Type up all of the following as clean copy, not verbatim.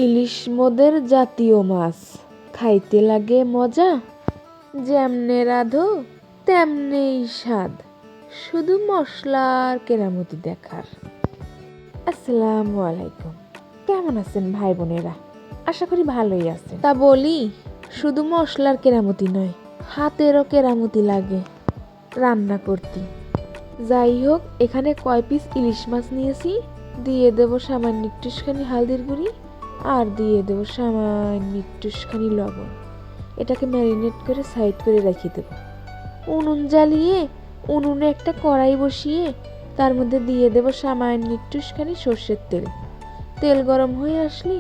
ইলিশ মোদের জাতীয় মাছ, খাইতে লাগে মজা, যেমনে রাঁধো তেমনেই স্বাদ, শুধু মশলার কেরামতি দেখার। আসসালামু আলাইকুম, কেমন আছেন ভাই বোনেরা? আশা করি ভালোই আছেন। তা বলি, শুধু মশলার কেরামতি নয়, হাতেরও কেরামতি লাগে রান্না করতে। যাই হোক, এখানে কয় পিস ইলিশ মাছ নিয়েছি, দিয়ে দেবো সামান্য একটুখানি হালদির গুঁড়ি, আর দিয়ে দেবো সামান্য একটুখানি লবণ। এটাকে ম্যারিনেট করে সাইড করে রেখে দেবো। উনুন জ্বালিয়ে উনুনে একটা কড়াই বসিয়ে তার মধ্যে দিয়ে দেবো সামান্য একটুখানি সর্ষের তেল। তেল গরম হয়ে আসলে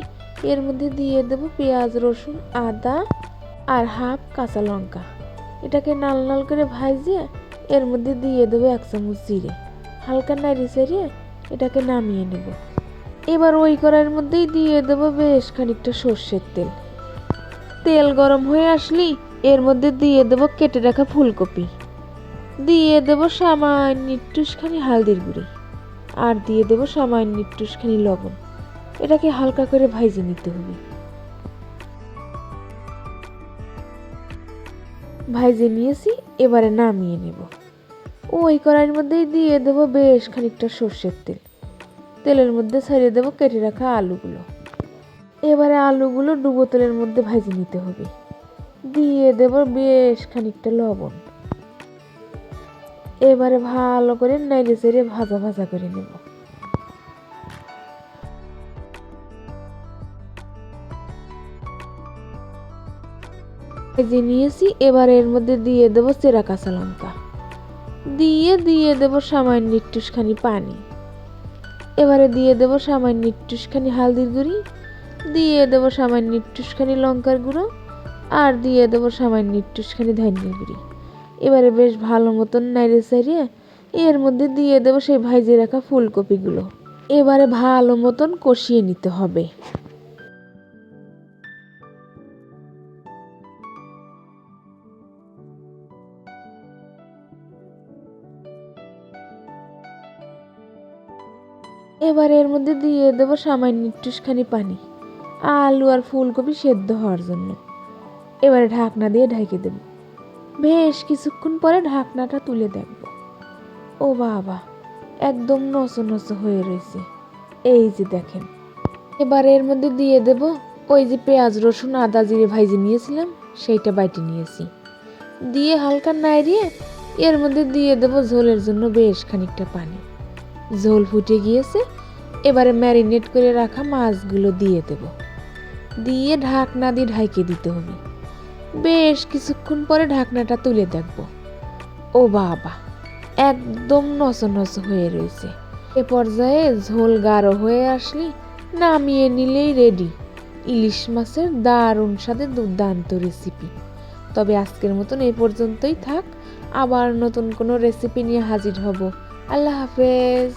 এর মধ্যে দিয়ে দেবো পেঁয়াজ, রসুন, আদা আর হাফ কাঁচা লঙ্কা। এটাকে নাল নাল করে ভাজিয়ে এর মধ্যে দিয়ে দেবো 1 চামচ জিরে। হালকা নাড়ি চাড়িয়ে এটাকে নামিয়ে নেব। এবার ওই কড়াইয়ের মধ্যেই দিয়ে দেবো বেশ খানিকটা সর্ষের তেল। তেল গরম হয়ে আসলে এর মধ্যে দিয়ে দেবো কেটে রাখা ফুলকপি, দিয়ে দেবো সামান্য একটুখানি হালদির গুঁড়ি, আর দিয়ে দেবো সামান্য একটুখানি লবণ। এটাকে হালকা করে ভাজে নিতে হবে। ভাজে নিয়েছি, এবারে নামিয়ে নেব। ওই কড়াইয়ের মধ্যেই দিয়ে দেবো বেশ খানিকটা সর্ষের তেল। তেলের মধ্যে ছাড়িয়ে দেবো কেটে রাখা আলুগুলো। এবারে আলুগুলো ডুবো তেলের মধ্যে ভাজে নিতে হবে। দিয়ে দেবো বেশ খানিকটা লবণ। এবারে ভালো করে নেড়ে চেড়ে ভাজা ভাজা করে নেব। ভেজে নিয়েছি, এবার এর মধ্যে দিয়ে দেবো চেরা কাঁচা লঙ্কা, দিয়ে দেবো সামান্য একটুখানি পানি। এবারে দিয়ে দেবো সামান্য একটুখানি হালদির গুঁড়ি, দিয়ে দেবো সামান্য একটুখানি লঙ্কার গুঁড়ো, আর দিয়ে দেবো সামান্য একটুখানি ধনিয়ার গুঁড়ি। এবারে বেশ ভালো মতন নেড়ে চেড়ে এর মধ্যে দিয়ে দেবো সেই ভাজে রাখা ফুলকপিগুলো। এবারে ভালো মতন কষিয়ে নিতে হবে। এবার এর মধ্যে দিয়ে দেবো সামান্য একটুখানি পানি, আলু আর ফুলকপি সেদ্ধ হওয়ার জন্য। এবারে ঢাকনা দিয়ে ঢেকে দেব। বেশ কিছুক্ষণ পরে ঢাকনাটা তুলে দেখব। ও বাবা, একদম নসো নসো হয়ে রয়েছে। এই যে দেখেন। এবার এর মধ্যে দিয়ে দেব ওই যে পেঁয়াজ, রসুন, আদা, জিরে ভাইজে নিয়েছিলাম, সেইটা বাইটে নিয়েছি। দিয়ে হালকা নাড়িয়ে এর মধ্যে দিয়ে দেব ঝোলের জন্য বেশ খানিকটা পানি। ঝোল ফুটে গিয়েছে, এবারে ম্যারিনেট করে রাখা মাছগুলো দিয়ে দেব। দিয়ে ঢাকনা দিয়ে ঢাইকে দিতে হবে। বেশ কিছুক্ষণ পরে ঢাকনাটা তুলে দেখব। ও বাবা, একদম নসো নসো হয়ে রয়েছে। এ পর্যায়ে ঝোল গাঢ় হয়ে আসলে নামিয়ে নিলেই রেডি ইলিশ মাছের দারুণ স্বাদের দুর্দান্ত রেসিপি। তবে আজকের মতন এই পর্যন্তই থাক। আবার নতুন কোনো রেসিপি নিয়ে হাজির হব। আল্লাহ হাফেজ।